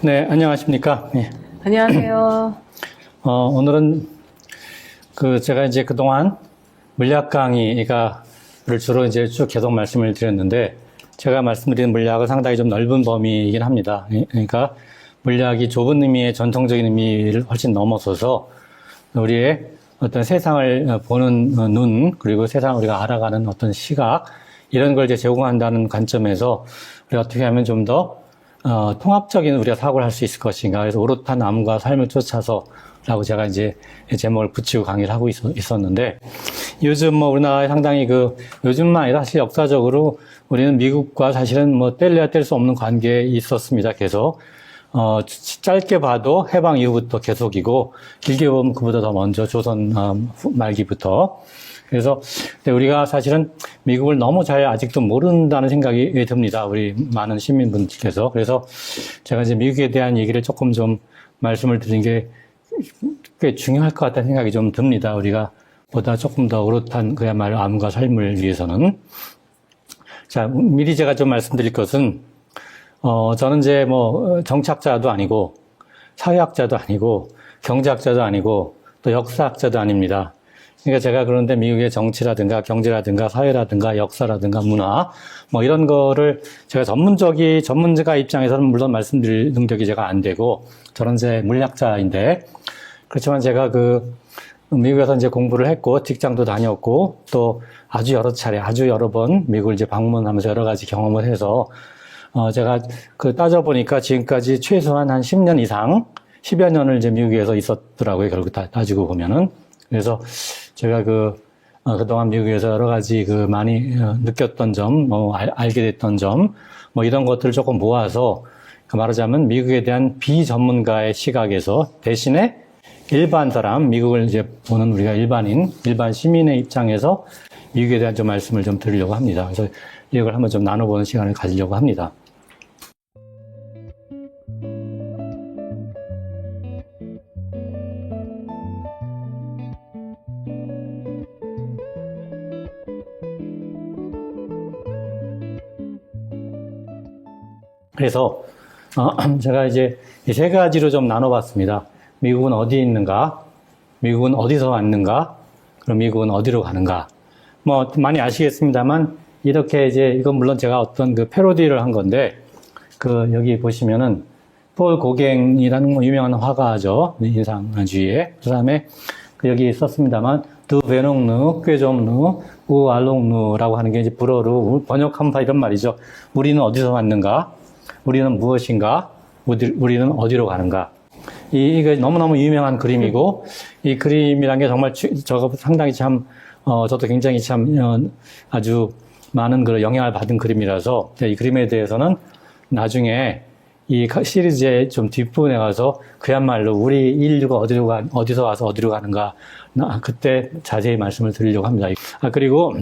네, 안녕하십니까. 네. 안녕하세요. 오늘은 제가 이제 그동안 물리학 강의를 주로 이제 쭉 계속 말씀을 드렸는데, 제가 말씀드린 물리학은 상당히 좀 넓은 범위이긴 합니다. 그러니까 물리학이 좁은 의미의 전통적인 의미를 훨씬 넘어서서 우리의 어떤 세상을 보는 눈, 그리고 세상을 우리가 알아가는 어떤 시각, 이런 걸 이제 제공한다는 관점에서 우리가 어떻게 하면 좀 더 통합적인 우리가 사고를 할 수 있을 것인가. 그래서 오롯한 남과 삶을 쫓아서 라고 제가 이제 제목을 붙이고 강의를 하고 있었는데, 요즘 우리나라에 상당히 요즘만 아니라 사실 역사적으로 우리는 미국과 사실은 뗄래야 뗄 수 없는 관계에 있었습니다. 계속. 짧게 봐도 해방 이후부터 계속이고, 길게 보면 그보다 더 먼저 조선 말기부터. 그래서 우리가 사실은 미국을 너무 잘 아직도 모른다는 생각이 듭니다. 우리 많은 시민분들께서. 그래서 제가 이제 미국에 대한 얘기를 조금 좀 말씀을 드린 게 꽤 중요할 것 같다는 생각이 좀 듭니다. 우리가 보다 조금 더 오롯한 그야말로 암과 삶을 위해서는. 자, 미리 제가 좀 말씀드릴 것은, 저는 이제 정치학자도 아니고, 사회학자도 아니고, 경제학자도 아니고, 또 역사학자도 아닙니다. 그러니까 제가 그런데 미국의 정치라든가 경제라든가 사회라든가 역사라든가 문화 이런 거를 제가 전문가 입장에서는 물론 말씀드릴 능력이 제가 안 되고, 저는 이제 물리학자인데, 그렇지만 제가 미국에서 이제 공부를 했고 직장도 다녔고 또 아주 여러 번 미국을 이제 방문하면서 여러 가지 경험을 해서 제가 따져보니까 지금까지 최소한 한 10년 이상 10여 년을 이제 미국에서 있었더라고요. 결국 따지고 보면은. 그래서 제가 그동안 미국에서 여러 가지 많이 느꼈던 점, 알게 됐던 점, 이런 것들을 조금 모아서 말하자면 미국에 대한 비전문가의 시각에서 대신에 일반 사람, 미국을 이제 보는 우리가 일반 시민의 입장에서 미국에 대한 좀 말씀을 좀 드리려고 합니다. 그래서 이걸 한번 좀 나눠보는 시간을 가지려고 합니다. 그래서 제가 이제 이 세 가지로 좀 나눠봤습니다. 미국은 어디에 있는가? 미국은 어디서 왔는가? 그럼 미국은 어디로 가는가? 많이 아시겠습니다만, 이렇게 이건 물론 제가 어떤 패러디를 한 건데, 여기 보시면은, 폴 고갱이라는 유명한 화가죠. 인상주의에. 그 다음에, 여기 썼습니다만, 두 베농누, 꾀좀누, 우 알롱누라고 하는 게 이제 불어로 번역한 바 이런 말이죠. 우리는 어디서 왔는가? 우리는 무엇인가? 우리는 어디로 가는가? 이게 너무너무 유명한 그림이고, 이 그림이란 게 정말 저거 상당히 저도 굉장히 아주 많은 영향을 받은 그림이라서, 이 그림에 대해서는 나중에 이 시리즈의 좀 뒷부분에 가서 그야말로 우리 인류가 어디서 와서 어디로 가는가, 그때 자세히 말씀을 드리려고 합니다. 그리고,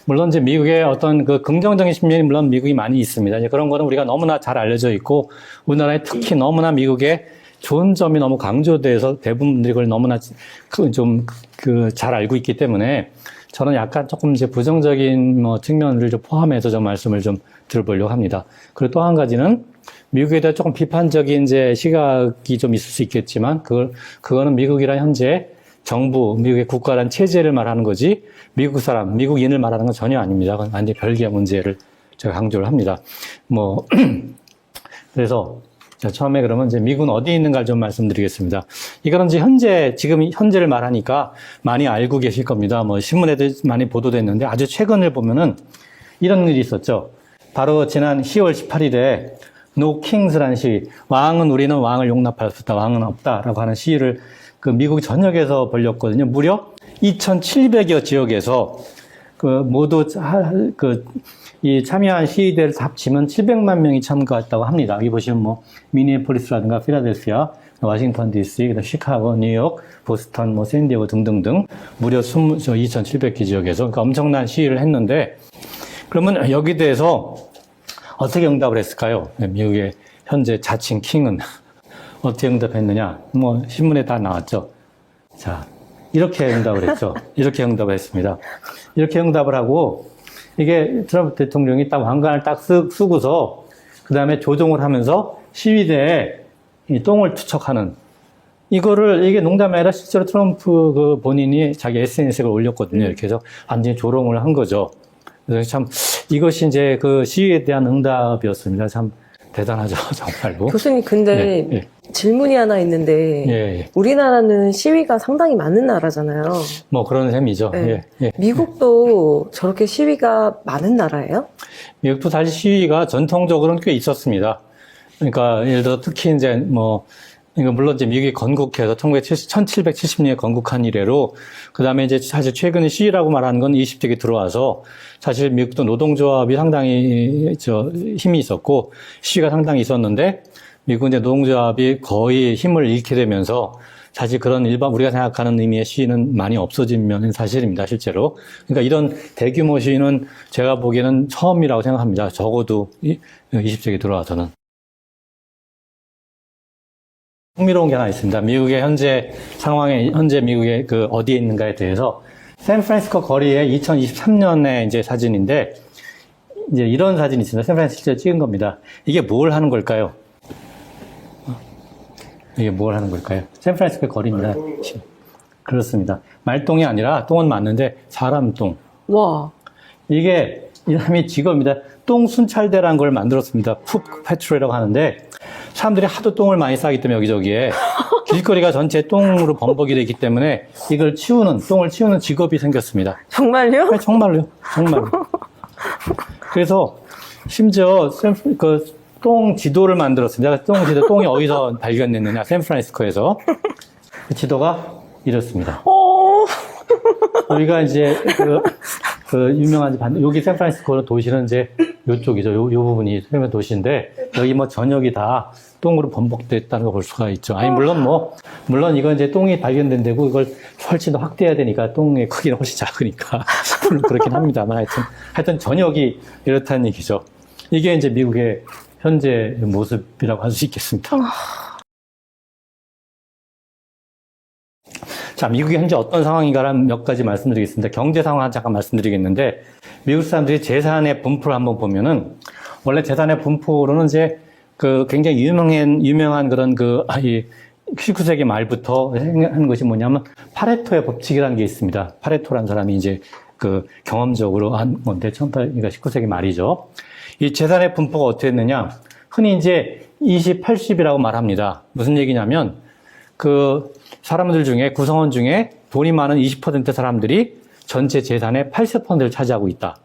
물론 이제 미국의 어떤 긍정적인 심리는 물론 미국이 많이 있습니다. 이제 그런 거는 우리가 너무나 잘 알려져 있고, 우리나라에 특히 너무나 미국의 좋은 점이 너무 강조돼서 대부분들이 그걸 너무나 잘 알고 있기 때문에 저는 약간 조금 이제 부정적인 측면을 좀 포함해서 좀 말씀을 좀 들어보려고 합니다. 그리고 또 한 가지는 미국에 대한 조금 비판적인 이제 시각이 좀 있을 수 있겠지만 그거는 미국이란 현재 정부, 미국의 국가란 체제를 말하는 거지 미국인을 말하는 건 전혀 아닙니다. 그건 완전히 별개의 문제를 제가 강조를 합니다. 그래서 처음에 그러면 이제 미국은 어디 있는가를 좀 말씀드리겠습니다. 이거는 이제 지금 현재를 말하니까 많이 알고 계실 겁니다. 신문에도 많이 보도됐는데 아주 최근을 보면은 이런 일이 있었죠. 바로 지난 10월 18일에 No Kings라는 시위, 우리는 왕을 용납할 수 없다, 왕은 없다라고 하는 시위를 미국 전역에서 벌였거든요. 무려 2,700여 지역에서 모두 이 참여한 시위대를 합치면 700만 명이 참가했다고 합니다. 여기 보시면 미니애폴리스라든가 필라델피아, 워싱턴 DC, 그다음 시카고, 뉴욕, 보스턴, 샌디에고 등등등 무려 2,700개 지역에서 그러니까 엄청난 시위를 했는데, 그러면 여기 대해서 어떻게 응답을 했을까요? 미국의 현재 자칭 킹은 어떻게 응답했느냐? 신문에 다 나왔죠. 자, 이렇게 응답을 했죠. 이렇게 응답을 했습니다. 이렇게 응답을 하고, 이게 트럼프 대통령이 딱 왕관을 딱 쓰고서 그 다음에 조종을 하면서 시위대에 이 똥을 투척하는 이거를 이게 농담이 아니라 실제로 트럼프 그 본인이 자기 SNS에 올렸거든요. 이렇게 해서 완전히 조롱을 한 거죠. 그래서 참 이것이 이제 그 시위에 대한 응답이었습니다. 참 대단하죠, 정말로. 교수님, 근데 예, 예. 질문이 하나 있는데 예, 예. 우리나라는 시위가 상당히 많은 나라잖아요. 뭐 그런 셈이죠. 네. 예, 예. 미국도 저렇게 시위가 많은 나라예요? 미국도 사실 시위가 전통적으로는 꽤 있었습니다. 그러니까 예를 들어 특히 이제 뭐 그러니까 물론 이제 미국이 건국해서 1770년에 건국한 이래로 그 다음에 이제 사실 최근에 시위라고 말하는 건 20세기 들어와서 사실 미국도 노동조합이 상당히 힘이 있었고 시위가 상당히 있었는데 미국은 이제 노동조합이 거의 힘을 잃게 되면서 사실 그런 일반 우리가 생각하는 의미의 시위는 많이 없어진 면은 사실입니다, 실제로. 그러니까 이런 대규모 시위는 제가 보기에는 처음이라고 생각합니다. 적어도 20세기 들어와서는. 흥미로운 게 하나 있습니다. 미국의 현재 상황에, 현재 미국의 그 어디에 있는가에 대해서 샌프란시스코 거리에 2023년에 이제 사진인데, 이제 이런 사진이 있습니다. 샌프란시스코 실제 찍은 겁니다. 이게 뭘 하는 걸까요? 이게 뭘 하는 걸까요? 샌프란시스코 거리입니다. 그렇습니다. 말똥이 아니라 똥은 맞는데 사람 똥. 와. 이게 이 사람이 직업입니다. 똥 순찰대라는 걸 만들었습니다. 푸 패트롤이라고 하는데 사람들이 하도 똥을 많이 싸기 때문에 여기저기에 길거리가 전체 똥으로 범벅이 되기 때문에 이걸 치우는, 똥을 치우는 직업이 생겼습니다. 정말요? 네, 정말로요. 정말로. 그래서 심지어 똥 지도를 만들었습니다. 똥 지도, 똥이 어디서 발견됐느냐, 샌프란시스코에서. 그 지도가 이렇습니다. 여기가 이제 그 유명한 여기 샌프란시스코 도시는 이제 요쪽이죠. 요 부분이 샌프란시스코 도시인데 여기 뭐 전역이 다 똥으로 범벅됐다는 걸 볼 수가 있죠. 아니 물론 이건 이제 똥이 발견된 데고 이걸 훨씬 더 확대해야 되니까 똥의 크기는 훨씬 작으니까 물론 그렇긴 합니다만 하여튼 전역이 이렇다는 얘기죠. 이게 이제 미국의 현재 모습이라고 할 수 있겠습니다. 자, 미국이 현재 어떤 상황인가를 몇 가지 말씀드리겠습니다. 경제 상황 잠깐 말씀드리겠는데, 미국 사람들이 재산의 분포를 한번 보면은, 원래 재산의 분포로는 이제 그 굉장히 유명한 그런 19세기 말부터 한 것이 뭐냐면, 파레토의 법칙이라는 게 있습니다. 파레토라는 사람이 이제 그 경험적으로 한 건데, 19세기 말이죠. 이 재산의 분포가 어떻게 했느냐, 흔히 이제 20, 80이라고 말합니다. 무슨 얘기냐면, 그 사람들 중에, 구성원 중에 돈이 많은 20% 사람들이 전체 재산의 80%를 차지하고 있다.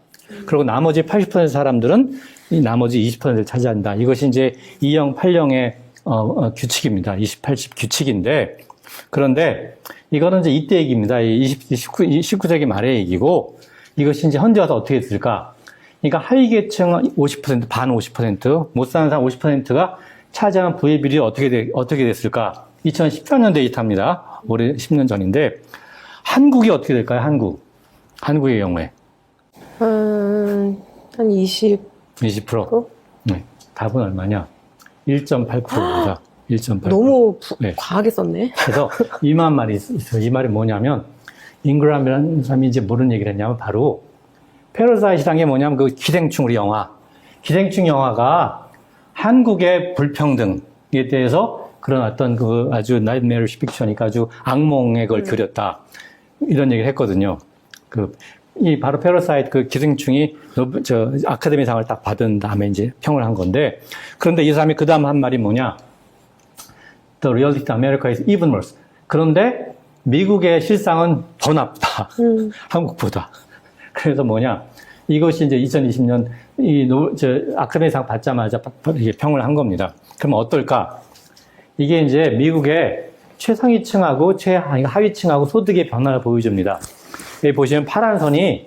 그리고 나머지 80% 사람들은 이 나머지 20%를 차지한다. 이것이 이제 2형, 8형의 규칙입니다. 20, 80 규칙인데, 그런데 이거는 이제 이때 얘기입니다. 19세기 말의 얘기고, 이것이 이제 현재 와서 어떻게 됐을까? 그러니까 하위 계층은 50%, 반 50%, 못 사는 사람 50%가 차지하는 부의 비율이 어떻게 됐을까? 2014년 데이터입니다. 올해 10년 전인데, 한국이 어떻게 될까요? 한국의 경우에. 한 20%? 20%? 네. 답은 얼마냐? 1.8%입니다. 1.8%. 너무 네. 과하게 썼네. 그래서 이만 말이 있어요. 이 말이 뭐냐면, 잉그람이라는 사람이 이제 무슨 얘기를 했냐면, 바로, 패러사이트란 게 뭐냐면, 그 기생충, 우리 영화. 기생충 영화가 한국의 불평등에 대해서 그런 어떤 그 아주 나이트메어리시 픽션이니까 아주 악몽의 걸 그렸다. 이런 얘기를 했거든요. 이 바로 패러사이트 그 기생충이 아카데미상을 딱 받은 다음에 이제 평을 한 건데, 그런데 이 사람이 그 다음 한 말이 뭐냐? The reality of America is even worse. 그런데 미국의 실상은 더 나쁘다. 한국보다. 그래서 뭐냐? 이것이 이제 2020년 아카데미상 받자마자 평을 한 겁니다. 그러면 어떨까? 이게 이제 미국의 최상위층하고 하위층하고 소득의 변화를 보여줍니다. 여기 보시면 파란 선이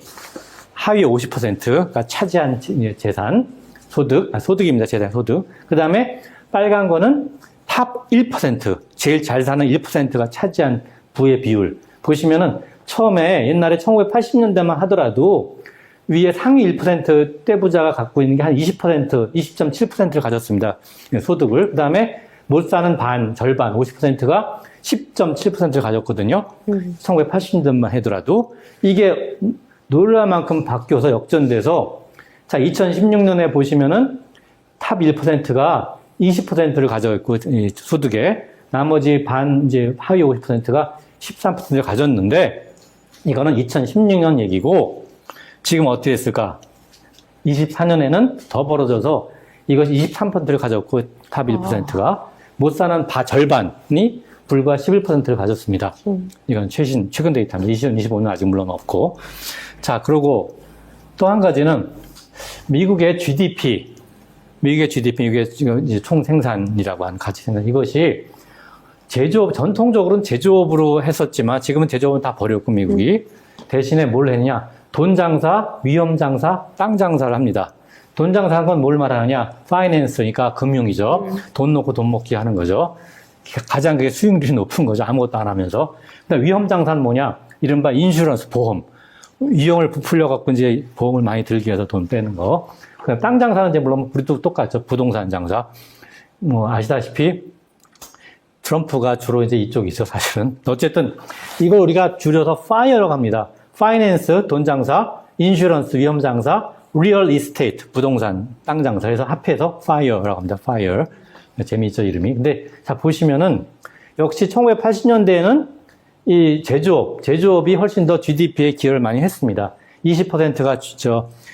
하위 50%가 차지한 재산, 소득입니다. 재산, 소득. 그 다음에 빨간 거는 탑 1%, 제일 잘 사는 1%가 차지한 부의 비율. 보시면은 처음에 옛날에 1980년대만 하더라도 위에 상위 1% 떼부자가 갖고 있는 게 한 20%, 20.7%를 가졌습니다. 소득을. 그 다음에 못 사는 절반, 50%가 10.7%를 가졌거든요. 1980년대만 하더라도. 이게 놀랄 만큼 바뀌어서 역전돼서, 자, 2016년에 보시면은 탑 1%가 20%를 가져있고, 이 소득에. 나머지 반, 이제 하위 50%가 13%를 가졌는데, 이거는 2016년 얘기고, 지금 어떻게 됐을까? 24년에는 더 벌어져서 이것이 23%를 가졌고, 탑 1%가 못 사는 절반이 불과 11%를 가졌습니다. 이건 최근 데이터입니다. 2025년 아직 물론 없고. 자, 그리고 또 한 가지는 미국의 GDP, 이게 지금 이제 총 생산이라고 하는 가치 생산, 이것이 제조업, 전통적으로는 제조업으로 했었지만 지금은 제조업은 다 버렸고 미국이 대신에 뭘 했냐? 돈 장사, 위험 장사, 땅 장사를 합니다. 돈 장사한 건 뭘 말하느냐? 파이낸스, 그러니까 금융이죠. 돈 놓고 돈 먹기 하는 거죠. 가장 그게 수익률이 높은 거죠. 아무것도 안 하면서. 근데 위험 장사는 뭐냐? 이른바 인슈런스, 보험. 위험을 부풀려갖고 이제 보험을 많이 들기 위해서 돈 빼는 거. 그다음 땅 장사는 이제 물론 우리도 똑같죠. 부동산 장사. 뭐 아시다시피 트럼프가 주로 이제 이쪽이죠, 사실은. 어쨌든 이걸 우리가 줄여서 FIRE라고 합니다. 파이낸스, 돈 장사, 인슈런스, 위험 장사, 리얼 이스테이트, 부동산, 땅 장사. 그래서 합해서 FIRE라고 합니다. FIRE. 재미있죠, 이름이. 근데 자 보시면은 역시 1980년대에는 이 제조업이 훨씬 더 GDP에 기여를 많이 했습니다. 20%가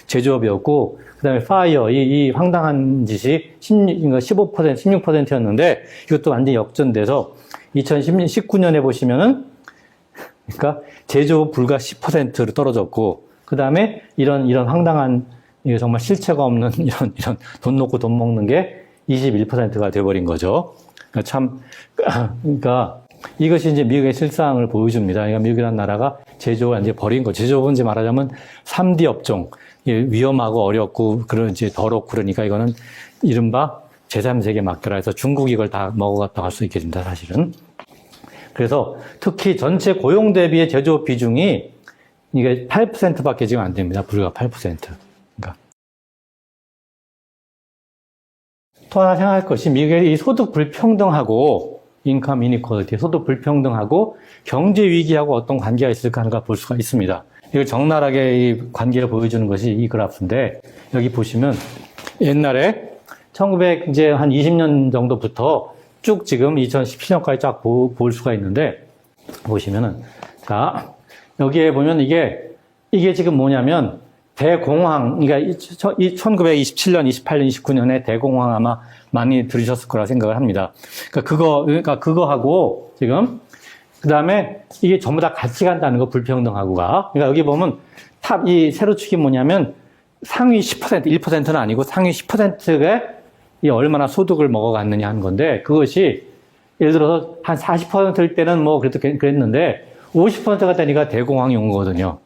제조업이었고, 그 다음에 파이어, 이 황당한 짓이 15%, 16%였는데, 이것도 완전히 역전돼서 2019년에 보시면은, 그러니까 제조업 불과 10%로 떨어졌고, 그 다음에 이런 황당한, 이게 정말 실체가 없는 이런 돈 놓고 돈 먹는 게 21%가 돼버린 거죠. 그러니까 이것이 이제 미국의 실상을 보여줍니다. 그러니까 미국이라는 나라가 제조업을 이제 버린 거. 제조업은 이제 말하자면 3D 업종. 위험하고 어렵고, 이제 더럽고 그러니까 이거는 이른바 제3세계 맡겨라 해서 중국이 이걸 다 먹어갔다고 할 수 있게 됩니다, 사실은. 그래서 특히 전체 고용 대비의 제조업 비중이 이게 8%밖에 지금 안 됩니다. 불과 8%. 그러니까. 또 하나 생각할 것이 미국의 이 소득 불평등하고 인컴 이니퀄리티, 소득 불평등하고 경제 위기하고 어떤 관계가 있을까 하는 걸 볼 수가 있습니다. 이걸 적나라하게 이 관계를 보여주는 것이 이 그래프인데, 여기 보시면 옛날에 1900 이제 한 20년 정도부터 쭉 지금 2017년까지 쫙 볼 수가 있는데, 보시면은, 자, 여기에 보면 이게 지금 뭐냐면, 대공황, 그러니까 1927년, 28년, 29년에 대공황 아마 많이 들으셨을 거라 생각을 합니다. 그러니까 그거하고 지금, 그 다음에 이게 전부 다 같이 간다는 거, 불평등하고가. 그러니까 여기 보면 이 세로축이 뭐냐면 상위 10%, 1%는 아니고 상위 10%가 이 얼마나 소득을 먹어갔느냐 하는 건데, 그것이 예를 들어서 한 40%일 때는 뭐 그래도 그랬는데 50%가 되니까 대공황이 온 거거든요.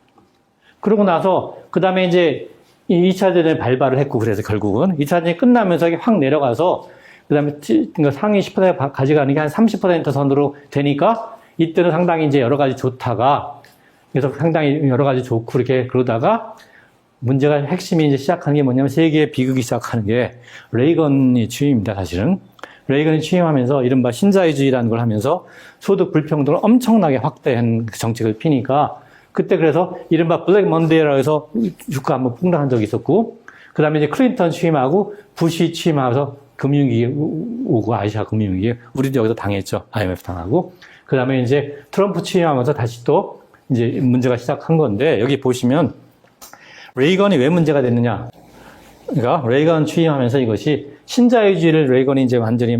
그러고 나서, 그 다음에 이제 2차 대전에 발발을 했고, 그래서 결국은 2차 대전이 끝나면서 이게 확 내려가서, 그 다음에 그러니까 상위 10% 가져가는 게 한 30% 선으로 되니까, 이때는 상당히 이제 여러 가지 좋다가, 그래서 상당히 여러 가지 좋고, 이렇게 그러다가, 문제가 핵심이 이제 시작하는 게 뭐냐면, 세계의 비극이 시작하는 게, 레이건이 취임입니다, 사실은. 레이건이 취임하면서 이른바 신자유주의라는 걸 하면서 소득 불평등을 엄청나게 확대한 그 정책을 피니까, 그때 그래서 이른바 블랙 먼데이라고 해서 주가 한번 폭락한 적이 있었고, 그 다음에 이제 클린턴 취임하고 부시 취임하면서 금융위기 오고, 아시아 금융위기, 우리도 여기서 당했죠. IMF 당하고. 그 다음에 이제 트럼프 취임하면서 다시 또 이제 문제가 시작한 건데, 여기 보시면 레이건이 왜 문제가 됐느냐. 그러니까 레이건 취임하면서 이것이 신자유주의를 레이건이 이제 완전히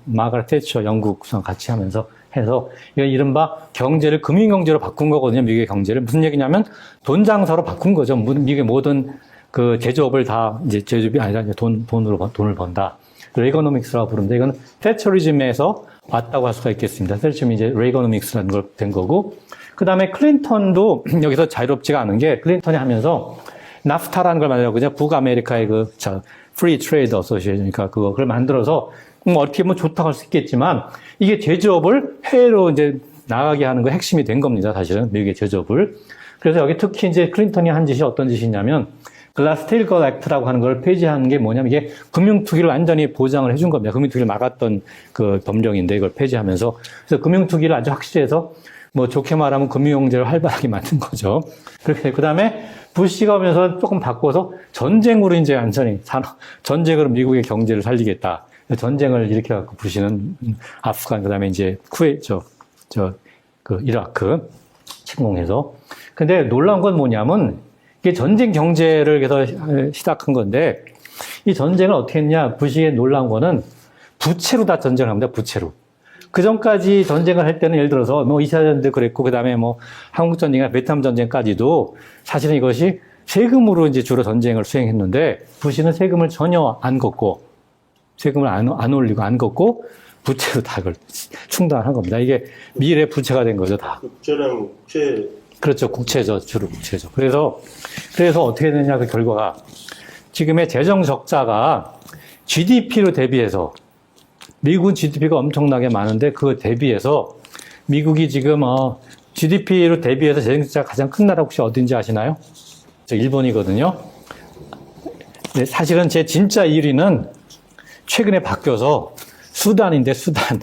마가렛 태처 영국랑 같이 하면서 해서 이른바 경제를 금융경제로 바꾼 거거든요. 미국의 경제를. 무슨 얘기냐면 돈 장사로 바꾼 거죠. 미국의 모든 그 제조업을 다 이제 제조업이 아니라 이제 돈을 번다. 레이거노믹스라고 부르는데, 이건 태처리즘에서 왔다고 할 수가 있겠습니다. 태처리즘이 이제 레이거노믹스라는 걸 된 거고, 그 다음에 클린턴도 여기서 자유롭지가 않은 게, 클린턴이 하면서 나프타라는 걸 만들었거든요. 북아메리카의 프리 트레이드 어소시에이션, 그러니까 그걸 만들어서 어떻게 보면 좋다고 할 수 있겠지만, 이게 제조업을 해외로 이제 나가게 하는 거 핵심이 된 겁니다, 사실은. 미국의 제조업을. 그래서 여기 특히 이제 클린턴이 한 짓이 어떤 짓이냐면, 글라스-스틸건 액트라고 하는 걸 폐지하는 게 뭐냐면, 이게 금융투기를 완전히 보장을 해준 겁니다. 금융투기를 막았던 그 법령인데, 이걸 폐지하면서. 그래서 금융투기를 아주 확실해서, 뭐 좋게 말하면 금융경제를 활발하게 만든 거죠. 그렇게, 그 다음에 부시가 오면서 조금 바꿔서 전쟁으로 이제 완전히 전쟁으로 미국의 경제를 살리겠다. 전쟁을 일으켜갖고 부시는 아프간, 그 다음에 이제 이라크 침공해서. 근데 놀라운 건 뭐냐면, 이게 전쟁 경제를 해서 시작한 건데, 이 전쟁을 어떻게 했냐, 부시의 놀라운 거는 부채로 다 전쟁을 합니다, 부채로. 그 전까지 전쟁을 할 때는 예를 들어서 뭐 2차 전쟁도 그랬고, 그 다음에 뭐 한국 전쟁이나 베트남 전쟁까지도 사실은 이것이 세금으로 이제 주로 전쟁을 수행했는데, 부시는 세금을 전혀 안 걷고, 세금을 안 올리고 안 걷고, 부채로 다 그걸 충당한 겁니다. 이게 미래 부채가 된 거죠, 다. 국채랑 국채. 그렇죠. 국채죠. 주로 국채죠. 그래서 어떻게 되느냐, 그 결과가. 지금의 재정 적자가 GDP로 대비해서, 미국은 GDP가 엄청나게 많은데, 그 대비해서, 미국이 지금, GDP로 대비해서 재정 적자가 가장 큰 나라 혹시 어딘지 아시나요? 저 일본이거든요. 네, 사실은 제 진짜 1위는 최근에 바뀌어서 수단인데, 수단.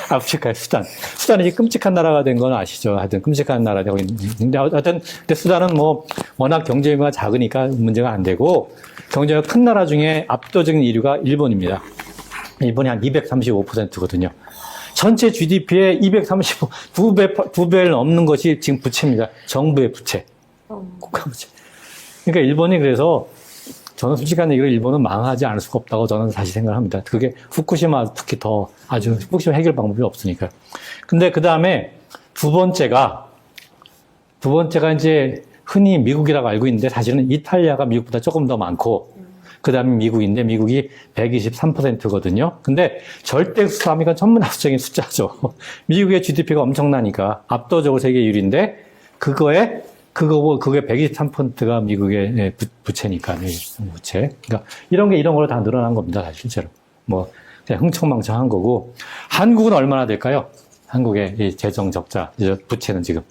아프리카의 수단. 수단이 끔찍한 나라가 된 건 아시죠? 하여튼 끔찍한 나라 되고 있는데, 하여튼, 근데 수단은 뭐, 워낙 경제 규모가 작으니까 문제가 안 되고, 경제가 큰 나라 중에 압도적인 1위가 일본입니다. 일본이 한 235%거든요. 전체 GDP의 235, 두 배를 넘는 것이 지금 부채입니다. 정부의 부채. 국가 부채. 그러니까 일본이 그래서 저는 솔직한 얘기로 일본은 망하지 않을 수가 없다고 저는 다시 생각합니다. 그게 후쿠시마 특히 더 아주 후쿠시마 해결 방법이 없으니까. 근데 그 다음에 두 번째가 이제 흔히 미국이라고 알고 있는데 사실은 이탈리아가 미국보다 조금 더 많고 그 다음에 미국인데 미국이 123%거든요. 근데 절대수하면 전부 압도적인 숫자죠. 미국의 GDP가 엄청나니까 압도적으로 세계 1위인데 그게 123%가 미국의 부채니까, 부채. 그러니까 이런 걸로 다 늘어난 겁니다, 사실 실제로. 뭐, 그냥 흥청망청한 거고. 한국은 얼마나 될까요? 한국의 이 재정 적자, 부채는 지금.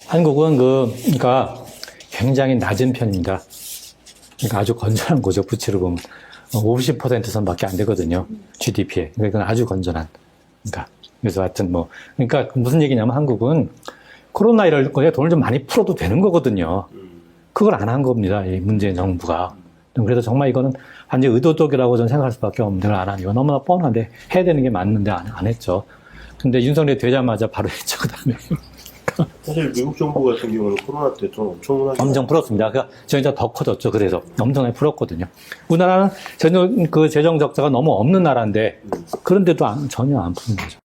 한국은 그러니까 굉장히 낮은 편입니다. 그러니까 아주 건전한 거죠, 부채로 보면. 50% 선밖에 안 되거든요, GDP에. 그러니까 이건 아주 건전한. 그러니까. 그래서 하여튼 뭐, 그러니까 무슨 얘기냐면 한국은 코로나 이럴 거에 돈을 좀 많이 풀어도 되는 거거든요. 그걸 안 한 겁니다, 이 문재인 정부가. 그래서 정말 이거는 완전 의도적이라고 저는 생각할 수밖에 없는데 안 하니까 너무나 뻔한데 해야 되는 게 맞는데 안 했죠. 근데 윤석열이 되자마자 바로 했죠, 그 다음에. 사실 미국 정부 같은 경우는 코로나 때 돈 엄청 풀었습니다. 그러니까 저희가 더 커졌죠. 그래서 엄청나게 풀었거든요. 우리나라는 전혀 그 재정 적자가 너무 없는 나라인데 그런데도 전혀 안 푸는 거죠.